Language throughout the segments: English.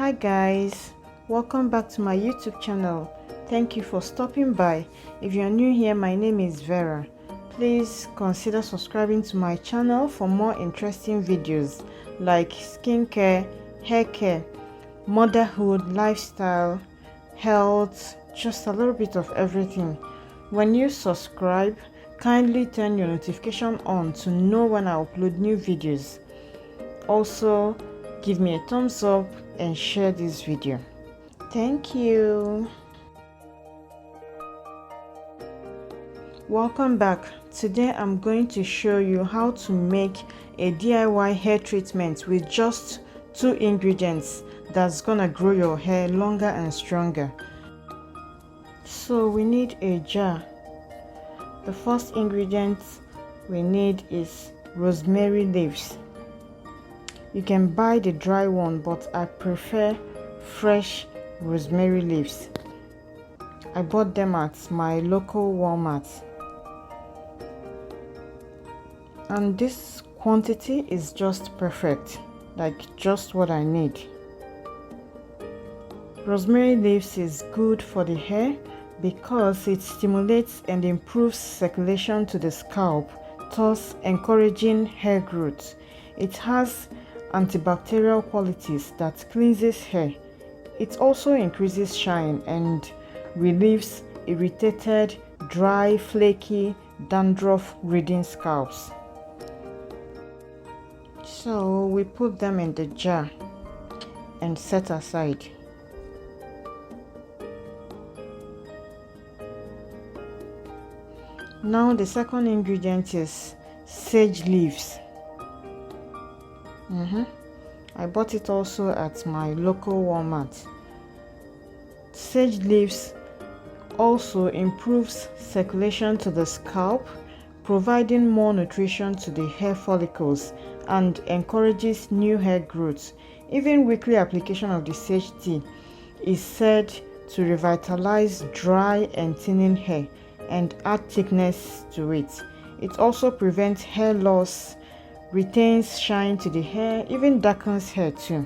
Hi guys, welcome back to my YouTube channel. Thank you for stopping by. If you're new here, my name is Vera. Please consider subscribing to my channel for more interesting videos like skincare, hair care, motherhood, lifestyle, health, just a little bit of everything. When you subscribe, kindly turn your notification on to know when I upload new videos. Also, give me a thumbs up and share this video. Thank you. Welcome back. Today I'm going to show you how to make a DIY hair treatment with just 2 ingredients that's gonna grow your hair longer and stronger. So we need a jar. The first ingredient we need is rosemary leaves. You can buy the dry one, but I prefer fresh rosemary leaves. I bought them at my local Walmart. And this quantity is just perfect, like just what I need. Rosemary leaves is good for the hair because it stimulates and improves circulation to the scalp, thus encouraging hair growth. It has antibacterial qualities that cleanses hair. It also increases shine and relieves irritated, dry, flaky, dandruff-ridden scalps. So we put them in the jar and set aside. Now the second ingredient is sage leaves. I bought it also at my local Walmart. Sage leaves also improves circulation to the scalp, providing more nutrition to the hair follicles and encourages new hair growth. Even weekly application of the sage tea is said to revitalize dry and thinning hair and add thickness to it. It also prevents hair loss, retains shine to the hair, even darkens hair too.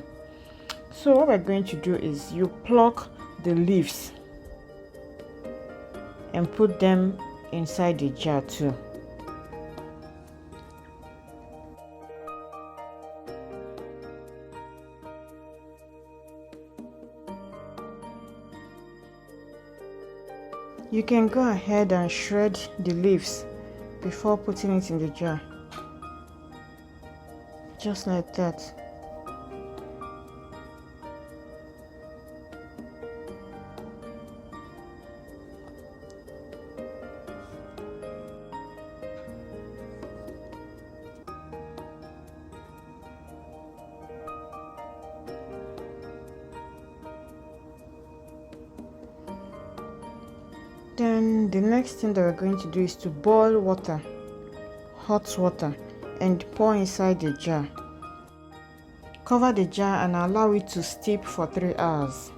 So what we're going to do is you pluck the leaves and put them inside the jar too. You can go ahead and shred the leaves before putting it in the jar. Just like that. Then the next thing that we're going to do is to boil water, hot water, and pour inside the jar. Cover the jar and allow it to steep for 3 hours.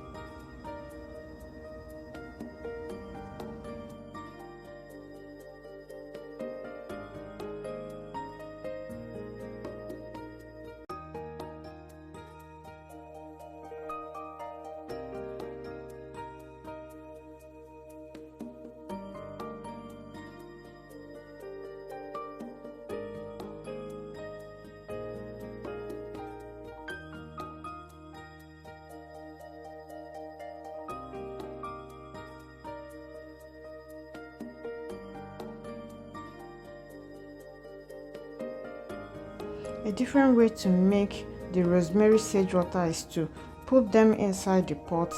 A different way to make the rosemary sage water is to put them inside the pot,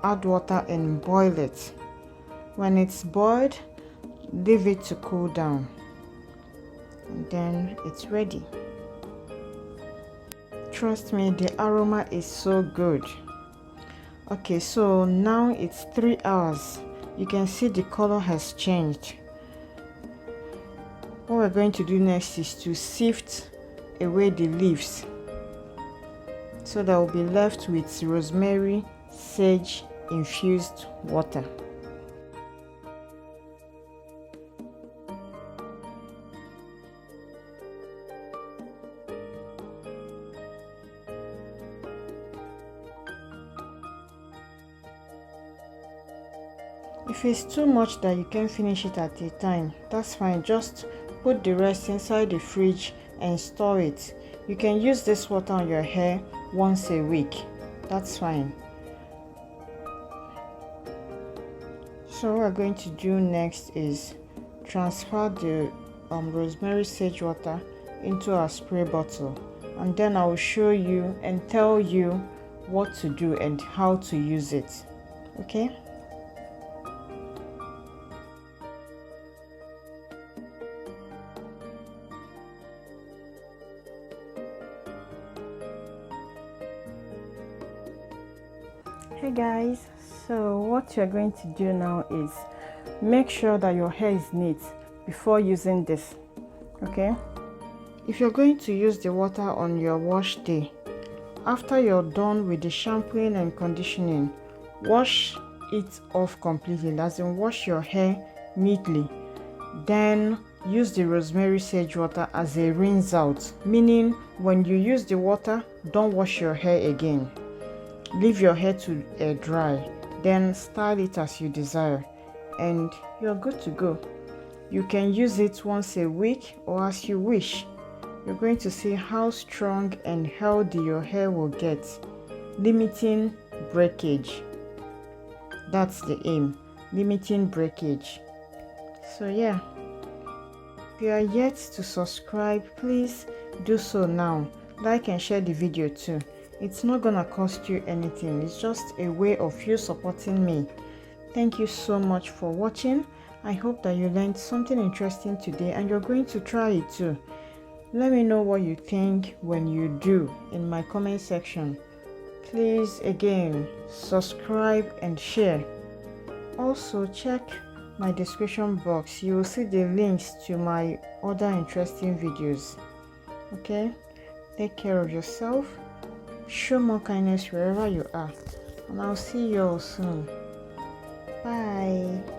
add water and boil it. When it's boiled, leave it to cool down, and then it's ready. Trust me, the aroma is so good. Okay, so now it's 3 hours. You can see the color has changed. What we're going to do next is to sift away the leaves, so that we'll be left with rosemary sage infused water. If it's too much that you can't finish it at a time, that's fine. Just put the rest inside the fridge and store it. You can use this water on your hair once a week. That's fine. So what we're going to do next is transfer the rosemary sage water into our spray bottle, and then I will show you and tell you what to do and how to use it. Okay? Hey guys, so what you're going to do now is make sure that your hair is neat before using this. Okay, if you're going to use the water on your wash day, after you're done with the shampooing and conditioning, wash it off completely, as in wash your hair neatly, then use the rosemary sage water as a rinse out, meaning when you use the water, don't wash your hair again. Leave your hair to air dry, then style it as you desire, and you're good to go. You can use it once a week or as you wish. You're going to see how strong and healthy your hair will get, limiting breakage. That's the aim, limiting breakage. So yeah, if you are yet to subscribe, please do so now. Like and share the video too. It's not gonna cost you anything. It's just a way of you supporting me. Thank you so much for watching. I hope that you learned something interesting today and you're going to try it too. Let me know what you think when you do in my comment section. Please again subscribe and share. Also check my description box. You will see the links to my other interesting videos. Okay, take care of yourself. Show more kindness wherever you are, and I'll see you all soon. Bye.